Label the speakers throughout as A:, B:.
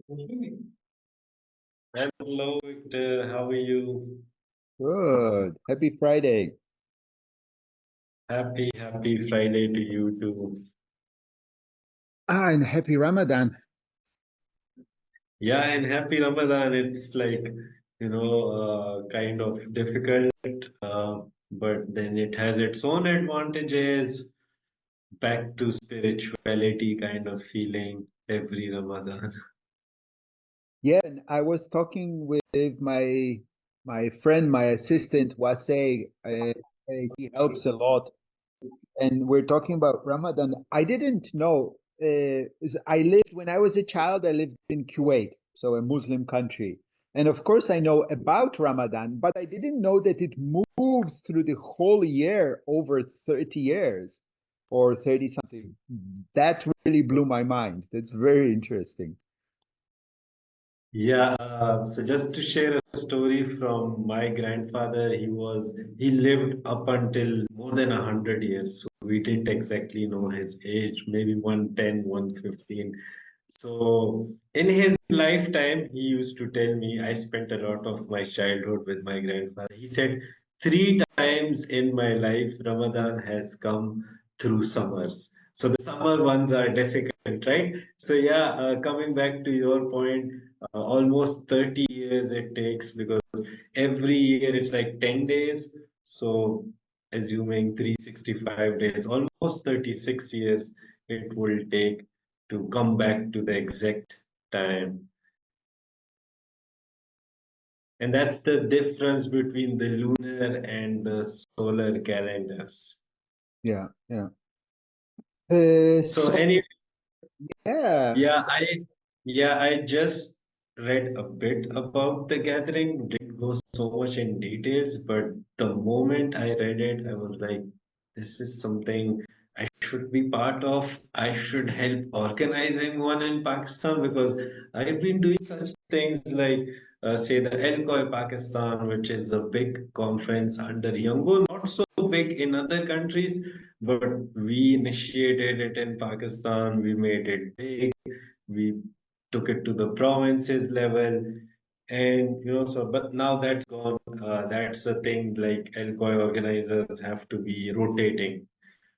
A: Hello, Victor. How are you?
B: Good. Happy Friday.
A: Happy Friday to you too.
B: And happy Ramadan.
A: Yeah, and happy Ramadan. It's like, kind of difficult, but then it has its own advantages. Back to spirituality kind of feeling every Ramadan.
B: Yeah, and I was talking with my friend, my assistant, Wasey. He helps a lot, and we're talking about Ramadan. I didn't know. I lived when I was a child. I lived in Kuwait, so a Muslim country, and of course I know about Ramadan, but I didn't know that it moves through the whole year over 30 years or 30 something. That really blew my mind. That's very interesting.
A: Yeah, so just to share a story from my grandfather, he lived up until more than 100 years. So we didn't exactly know his age, maybe 110, 115. So in his lifetime, he used to tell me, I spent a lot of my childhood with my grandfather. He said, three times in my life, Ramadan has come through summers. So the summer ones are difficult, right? So yeah, coming back to your point, almost 30 years it takes because every year it's like 10 days. So assuming 365 days, almost 36 years it will take to come back to the exact time. And that's the difference between the lunar and the solar calendars.
B: Yeah, yeah.
A: So
B: So
A: anyway,
B: yeah,
A: Yeah, I just read a bit about the gathering, didn't go so much in details, but the moment I read it, I was like, this is something I should be part of. I should help organizing one in Pakistan because I've been doing such things like, say, the El Pakistan, which is a big conference under Yangon, not so big in other countries, but we initiated it in Pakistan. We made it big, we took it to the provinces level, and so but now that's gone. That's a thing, like LCOI organizers have to be rotating.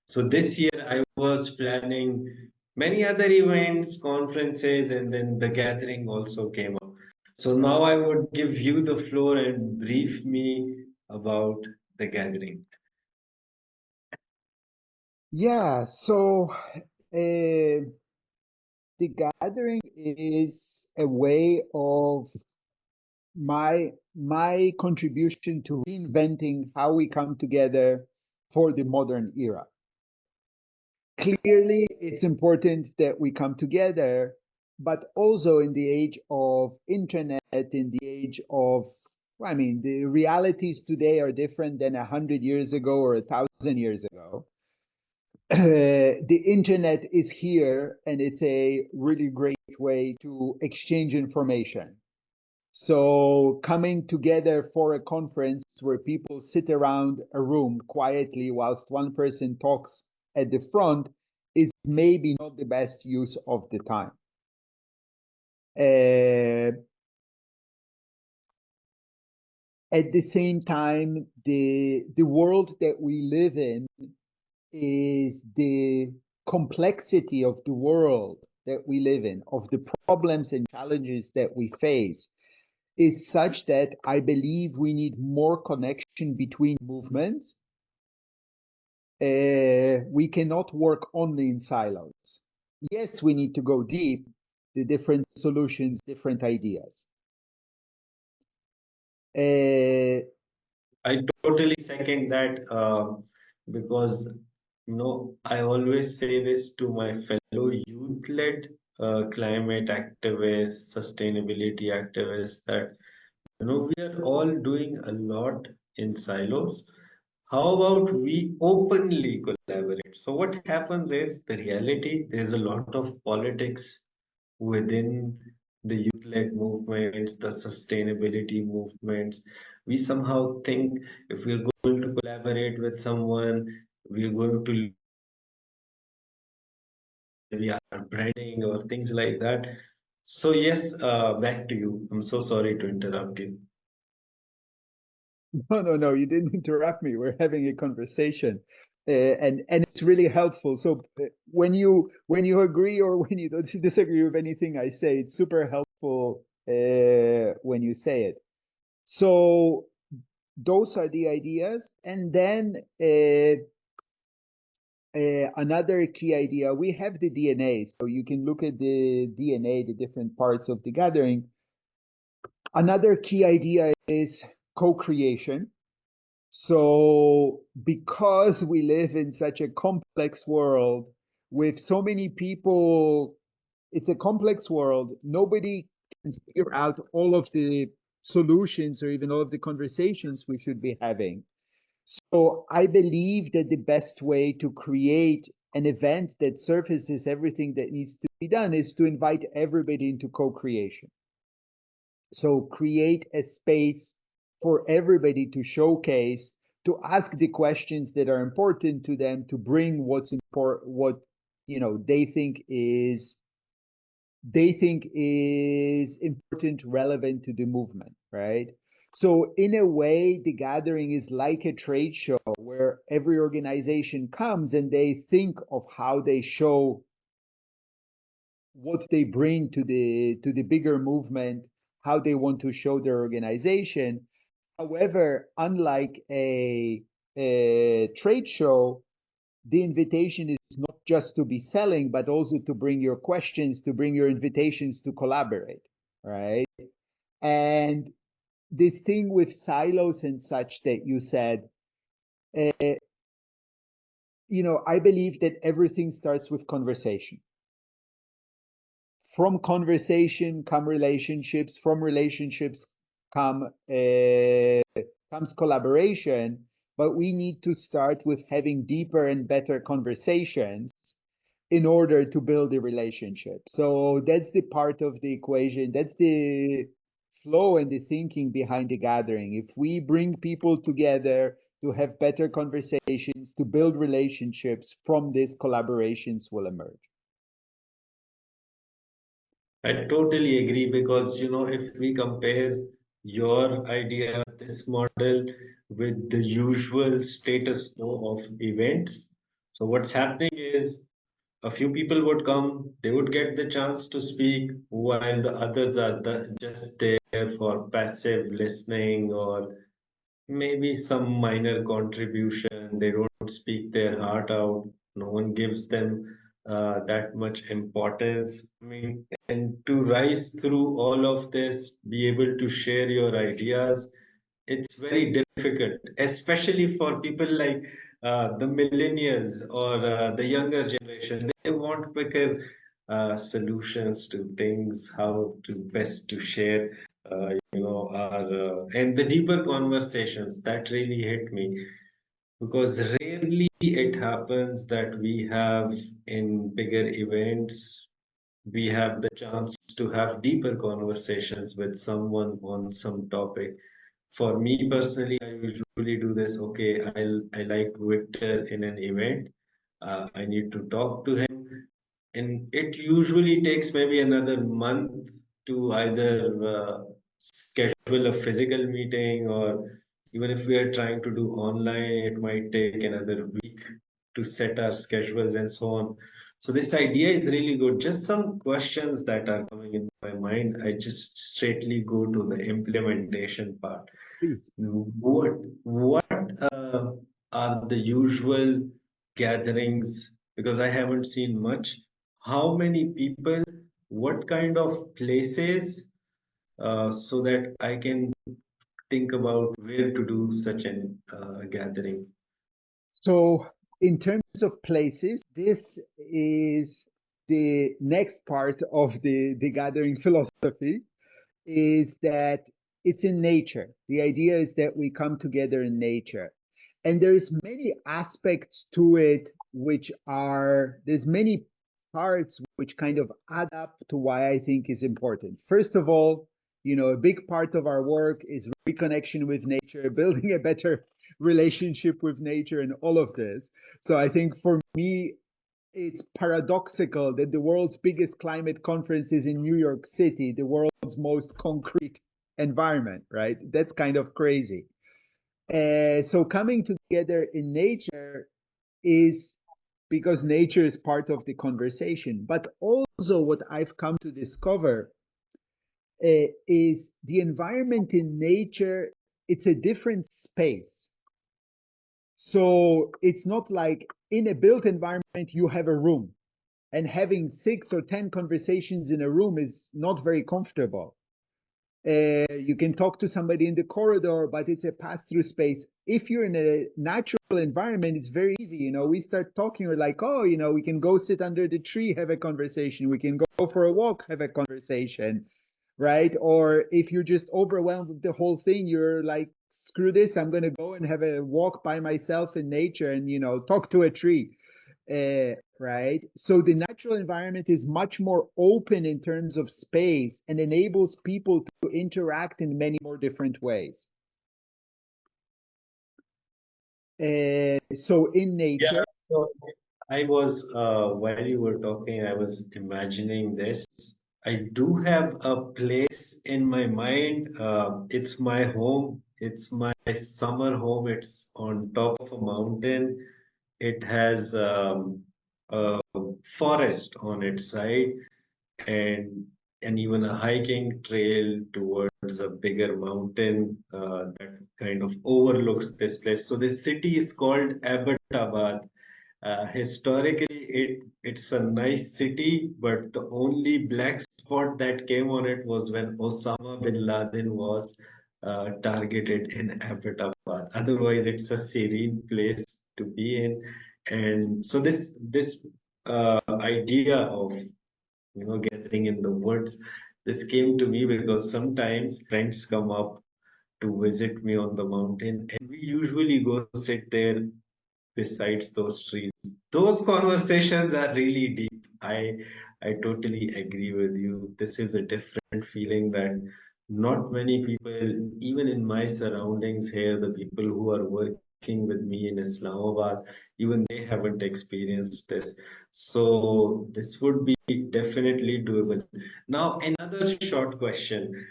A: So this year I was planning many other events, conferences, and then the gathering also came up. So now I would give you the floor and brief me about the gathering.
B: yeah. So the gathering is a way of my contribution to reinventing how we come together for the modern era. Clearly, it's important that we come together, but also in the age of internet, in the age of, I mean, the realities today are different than 100 years ago or 1,000 years ago. The internet is here and it's a really great way to exchange information. So, coming together for a conference where people sit around a room quietly whilst one person talks at the front is maybe not the best use of the time. Uh, at the same time, the world that we live in is the complexity of the world that we live in, of the problems and challenges that we face, is such that I believe we need more connection between movements. We cannot work only in silos. Yes, we need to go deep, the different solutions, different ideas. Uh,
A: I totally second that, because I always say this to my fellow youth-led climate activists, sustainability activists, that we are all doing a lot in silos. How about we openly collaborate? So what happens is, the reality, there's a lot of politics within the youth-led movements, the sustainability movements. We somehow think if we're going to collaborate with someone, we're going to we are branding or things like that. So yes, back to you. I'm so sorry to interrupt you.
B: No, no, no, you didn't interrupt me. We're having a conversation. And it's really helpful. So when you agree or when you don't disagree with anything I say, it's super helpful when you say it. So those are the ideas. And then another key idea, we have the DNA. So you can look at the DNA, the different parts of the gathering. Another key idea is co-creation. So, because we live in such a complex world with so many people, it's a complex world. Nobody can figure out all of the solutions or even all of the conversations we should be having. So, I believe that the best way to create an event that surfaces everything that needs to be done is to invite everybody into co creation. So create a space for everybody to showcase, to ask the questions that are important to them, to bring what's important, what they think is important, relevant to the movement, right? So in a way, the gathering is like a trade show where every organization comes and they think of how they show what they bring to the bigger movement, how they want to show their organization. However, unlike a trade show, the invitation is not just to be selling, but also to bring your questions, to bring your invitations to collaborate, right? And this thing with silos and such that you said, uh, I believe that everything starts with conversation. From conversation come relationships. From relationships come comes collaboration. But we need to start with having deeper and better conversations in order to build a relationship. So that's the part of the equation. That's the flow and the thinking behind the gathering. If we bring people together to have better conversations, to build relationships, from this collaborations will emerge.
A: I totally agree because, if we compare your idea, this model with the usual status quo of events, so what's happening is a few people would come, they would get the chance to speak, while the others are just there for passive listening or maybe some minor contribution. They don't speak their heart out. No one gives them that much importance. I mean, and to rise through all of this, be able to share your ideas, it's very difficult, especially for people like the millennials or the younger generation. They want quicker solutions to things, how to best to share, our and the deeper conversations that really hit me because rarely it happens that we have in bigger events we have the chance to have deeper conversations with someone on some topic. For me personally, I usually do this. Okay, I like Victor in an event. I need to talk to him, and it usually takes maybe another month to either schedule a physical meeting, or even if we are trying to do online, it might take another week to set our schedules and so on. So this idea is really good. Just some questions that are coming in my mind. I just straightly go to the implementation part.
B: Please.
A: What are the usual gatherings? Because I haven't seen much. How many people? What kind of places? So that I can think about where to do such an gathering.
B: So, in terms of places, this is the next part of the gathering philosophy, is that it's in nature. The idea is that we come together in nature. And there's many aspects to it which are there's many parts which kind of add up to why I think is important. First of all, a big part of our work is reconnection with nature, building a better relationship with nature and all of this. So I think for me, it's paradoxical that the world's biggest climate conference is in New York City, the world's most concrete environment, right? That's kind of crazy. So coming together in nature is because nature is part of the conversation. But also, what I've come to discover is the environment in nature, it's a different space. So it's not like in a built environment, you have a room, and having 6 or 10 conversations in a room is not very comfortable. You can talk to somebody in the corridor, but it's a pass-through space. If you're in a natural environment, it's very easy. We start talking, we're like, oh, we can go sit under the tree, have a conversation. We can go for a walk, have a conversation, right? Or if you're just overwhelmed with the whole thing, you're like, screw this, I'm going to go and have a walk by myself in nature and, talk to a tree. Right? So the natural environment is much more open in terms of space and enables people to interact in many more different ways. So in
A: Yeah,
B: nature,
A: so I was, while you were talking, I was imagining this. I do have a place in my mind. It's my home. It's my summer home. It's on top of a mountain. It has a forest on its side and even a hiking trail towards a bigger mountain that kind of overlooks this place. So this city is called Abbottabad. Historically, it's a nice city, but the only black spot that came on it was when Osama bin Laden was targeted in Abbottabad. Otherwise, it's a serene place to be in. And so this idea of gathering in the woods, this came to me because sometimes friends come up to visit me on the mountain, and we usually go sit there besides those trees. Those conversations are really deep. I totally agree with you. This is a different feeling that not many people, even in my surroundings here, the people who are working with me in Islamabad, even they haven't experienced this. So this would be definitely doable. Now, another short question.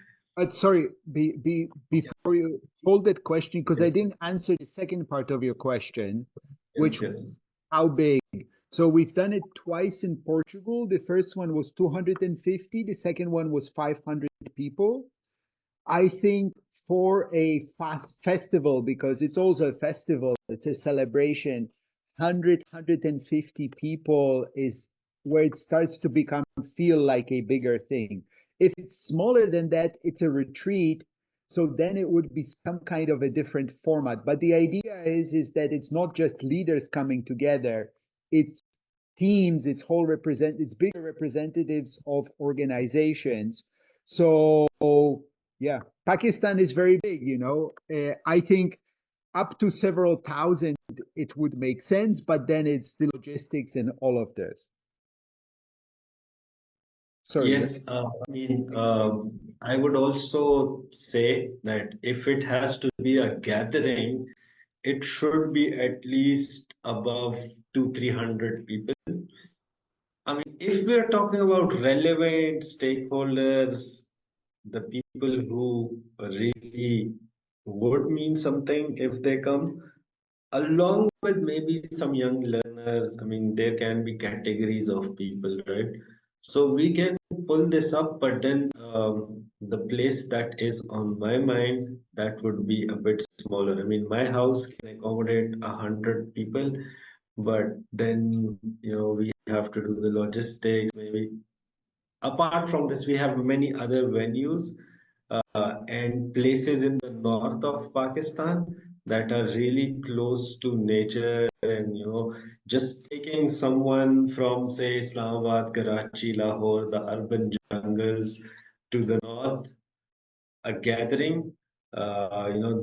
B: sorry,
A: Yeah,
B: before you hold that question, because I
A: yes,
B: didn't answer the second part of your question,
A: yes,
B: which
A: yes.
B: was how big. So we've done it twice in Portugal. The first one was 250, the second one was 500 people. I think for a fast festival, because it's also a festival, it's a celebration, 100, people is where it starts to become feel like a bigger thing. If it's smaller than that, it's a retreat. So then it would be some kind of a different format. But the idea is that it's not just leaders coming together, it's teams, it's bigger representatives of organizations. So yeah, Pakistan is very big. I think up to several thousand it would make sense, but then it's the logistics and all of this. Sorry,
A: Yes, I would also say that if it has to be a gathering, it should be at least above 300 people. I mean, if we're talking about relevant stakeholders, the people who really would mean something if they come, along with maybe some young learners. I mean, there can be categories of people, right? So we can pull this up, but then the place that is on my mind, that would be a bit smaller. I mean, my house can accommodate 100 people, but then we have to do the logistics. Maybe apart from this, we have many other venues and places in the north of Pakistan that are really close to nature, and just taking someone from, say, Islamabad, Karachi, Lahore, the urban jungles to the north, a gathering.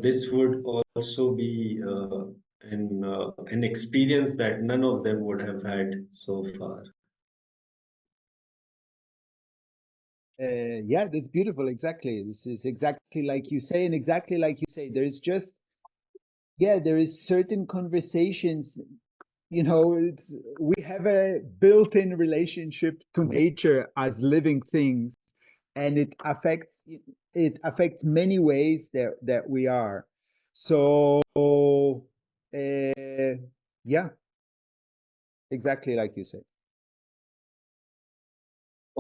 A: This would also be an experience that none of them would have had so far.
B: yeah, that's beautiful. Exactly. This is exactly like you say, and exactly like you say. There is just, yeah, there is certain conversations. it's we have a built-in relationship to nature as living things, and it affects many ways that we are. So yeah, exactly like you said.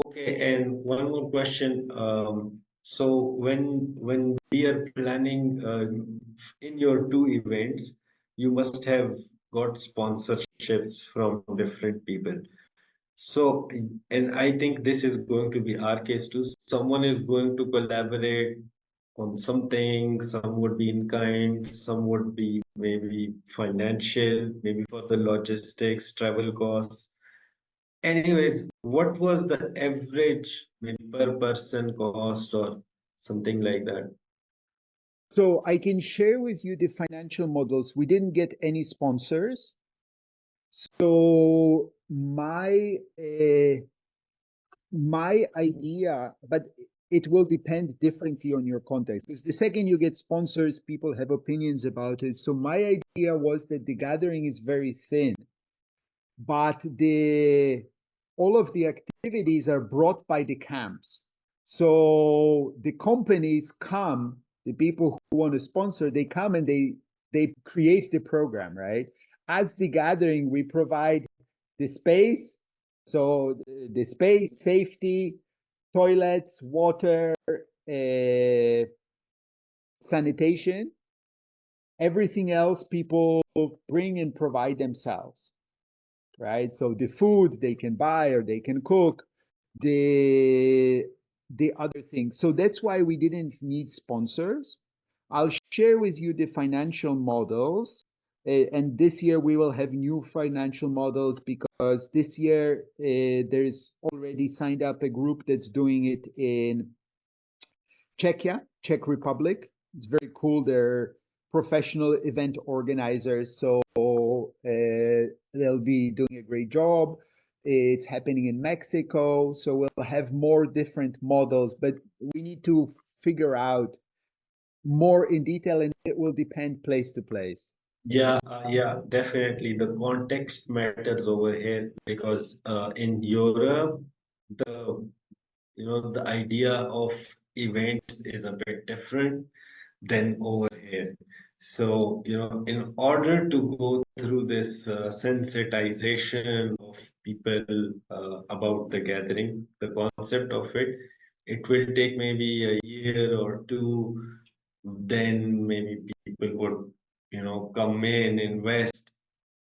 A: Okay, and one more question. So when we are planning in your two events, you must have got sponsorships from different people. So, and I think this is going to be our case too. Someone is going to collaborate on something, some would be in kind, some would be maybe financial, maybe for the logistics, travel costs. Anyways, what was the average maybe per person cost or something like that?
B: So I can share with you the financial models. We didn't get any sponsors. So my idea, but it will depend differently on your context. Because the second you get sponsors, people have opinions about it. So my idea was that the gathering is very thin, but the all of the activities are brought by the camps. So the companies come, the people who want to sponsor, they come and they create the program, right? As the gathering, we provide the space, so the space, safety, toilets, water, sanitation. Everything else people bring and provide themselves, right? So the food they can buy or they can cook, the other things. So that's why we didn't need sponsors. I'll share with you the financial models. And this year we will have new financial models because this year there's already signed up a group that's doing it in Czechia, Czech Republic. It's very cool. They're professional event organizers, so they'll be doing a great job. It's happening in Mexico, so we'll have more different models, but we need to figure out more in detail, and it will depend place to place.
A: Yeah, definitely. The context matters over here because in Europe, the the idea of events is a bit different than over here. So, in order to go through this sensitization of people about the gathering, the concept of it, it will take maybe a year or two. Then maybe people would, come in, invest,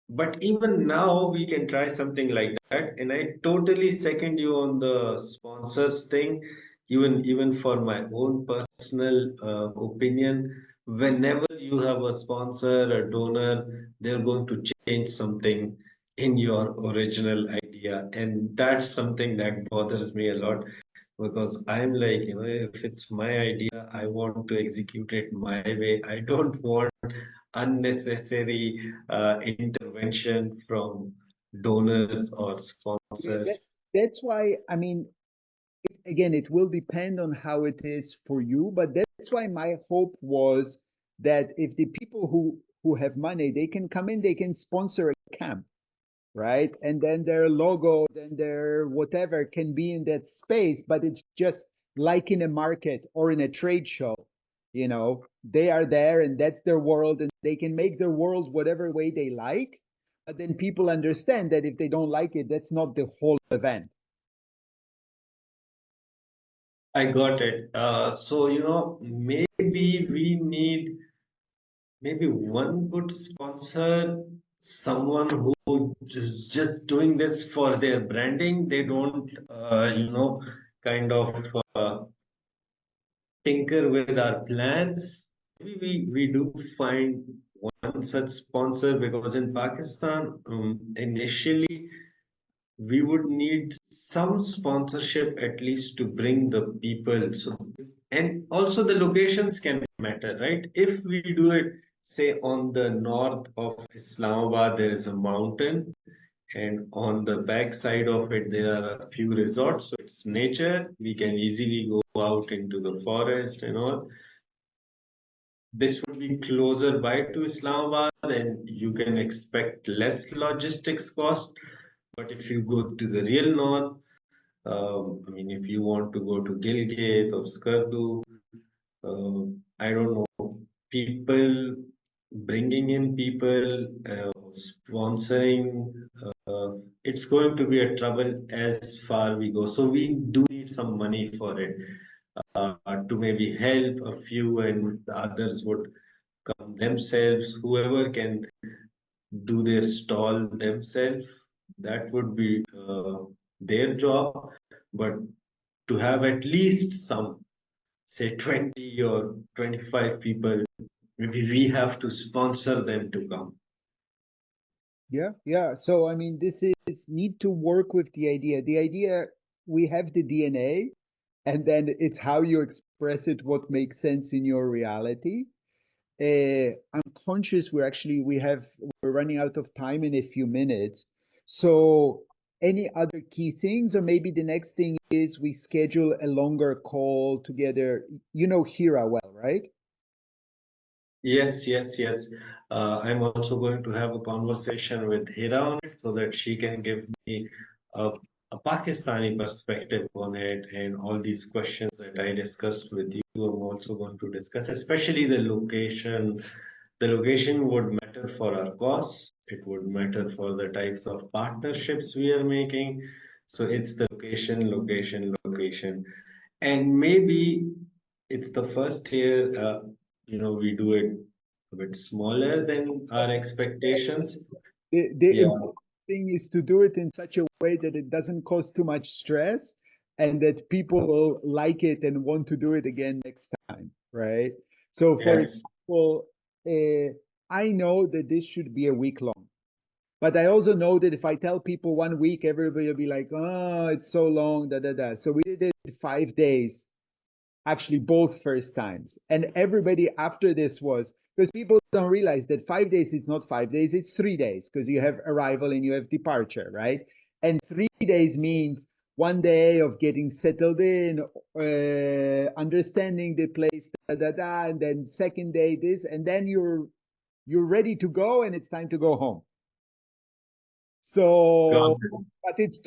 A: but even now, we can try something like that. And I totally second you on the sponsors thing. Even for my own personal opinion, whenever you have a sponsor, a donor, they're going to change something in your original idea, and that's something that bothers me a lot because I'm like, if it's my idea, I want to execute it my way. I don't want unnecessary intervention from donors or
B: Yeah,
A: sponsors.
B: that's why, I mean, again, it will depend on how it is for you, but that's why my hope was that if the people who have money, they can come in, they can sponsor a camp, right? And then their logo, then their whatever can be in that space, but it's just like in a market or in a trade show. They are there and that's their world, and they can make their world whatever way they like. But then people understand that if they don't like it, that's not the whole event.
A: I got it. So, maybe we need maybe one good sponsor, someone who just doing this for their branding. They don't, kind of tinker with our plans. Maybe we do find one such sponsor because in Pakistan, initially we would need some sponsorship at least to bring the people. So, and also the locations can matter, right? If we do it, say on the north of Islamabad, there is a mountain, and on the back side of it, there are a few resorts. So it's nature. We can easily go out into the forest and all. this would be closer by to Islamabad, and you can expect less logistics cost. But if you go to the real north, I mean, if you want to go to Gilgit or Skardu, I don't know, people bringing in people, sponsoring, it's going to be a trouble as far we go. So we do need some money for it, to maybe help a few, and the others would come themselves. Whoever can do their stall themselves, that would be their job. But to have at least some, say 20 or 25 people, maybe we have to sponsor them to come.
B: Yeah, yeah. So I mean, this is need to work with the idea. The idea, we have the DNA, and then it's how you express it, what makes sense in your reality. I'm conscious we're running out of time in a few minutes. So any other key things, or maybe the next thing is we schedule a longer call together. You know Hira well, right?
A: Yes, yes, yes. I'm also going to have a conversation with Hira on it so that she can give me a, a Pakistani perspective on it, and all these questions that I discussed with you. I'm also going to discuss, especially the location. The location would matter for our costs. It would matter for the types of partnerships we are making. So it's the location, location, location. And maybe it's the first year, we do it a bit smaller than our expectations.
B: The
A: Yeah,
B: important thing is to do it in such a way that it doesn't cause too much stress and that people will like it and want to do it again next time, right? So, for
A: yes,
B: example, I know that this should be a week long, but I also know that if I tell people 1 week, everybody will be like, oh, it's so long, da da da. So we did it 5 days, actually both first times. And everybody after this was, because people don't realize that 5 days is not 5 days, it's 3 days, because you have arrival and you have departure, right? And 3 days means 1 day of getting settled in, understanding the place, da da da, and then second day this, and then you're ready to go and it's time to go home.
A: got
B: So,
A: it.
B: but it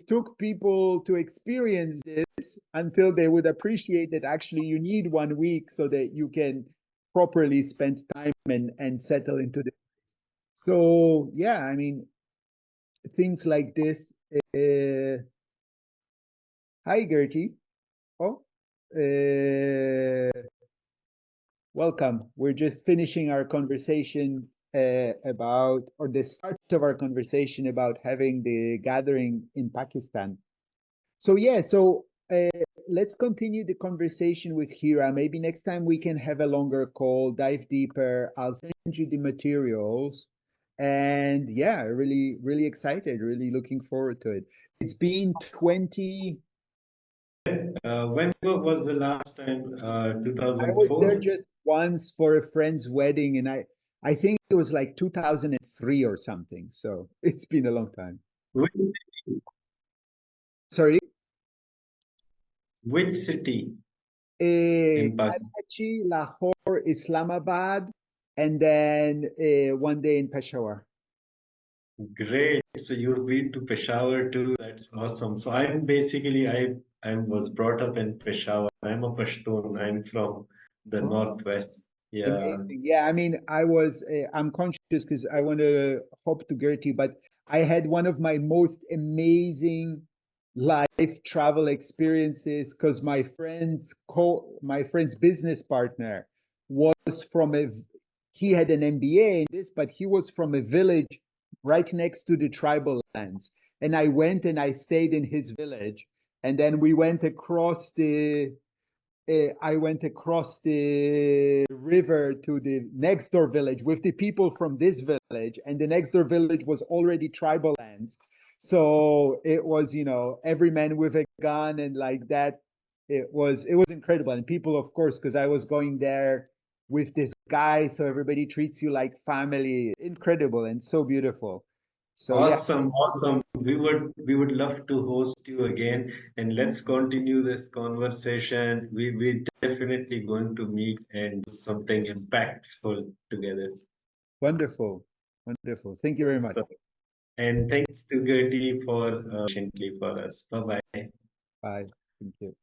B: took people to experience this until they would appreciate that actually you need 1 week so that you can properly spend time and settle into this. So yeah, I mean, things like this. Hi, Gertie. Oh, welcome. We're just finishing our conversation about, or the start of our conversation about having the gathering in Pakistan. So yeah, so let's continue the conversation with Hira. Maybe next time we can have a longer call, dive deeper. I'll send you the materials. And yeah, really, really excited, really looking forward to it. It's been 20,
A: When was the last time?
B: I was there
A: 2004?
B: just once for a friend's wedding, and I think it was like 2003 or something. So it's been a long time.
A: Which city?
B: Sorry.
A: Which city in Pakistan?
B: Karachi, Lahore, Islamabad, and then 1 day in Peshawar.
A: Great. So you've been to Peshawar too. That's awesome. So I was brought up in Peshawar. I'm a Pashtun. I'm from the northwest. Yeah.
B: Amazing. Yeah, I mean, I'm conscious because I want to hop to Gertie, but I had one of my most amazing life travel experiences because my friend's business partner was he had an MBA in this, but he was from a village right next to the tribal lands. And I went and I stayed in his village. And then I went across the river to the next door village with the people from this village, and the next door village was already tribal lands. So it was, every man with a gun and like that. It was incredible. And people, of course, because I was going there with this guy, so everybody treats you like family. Incredible and so beautiful. So yeah,
A: Awesome, awesome. We would love to host you again, and let's continue this conversation. We definitely going to meet and do something impactful together.
B: wonderful, wonderful. Thank you very much.
A: So, and thanks to Gertie for patiently for us. Bye bye.
B: Bye. Thank you.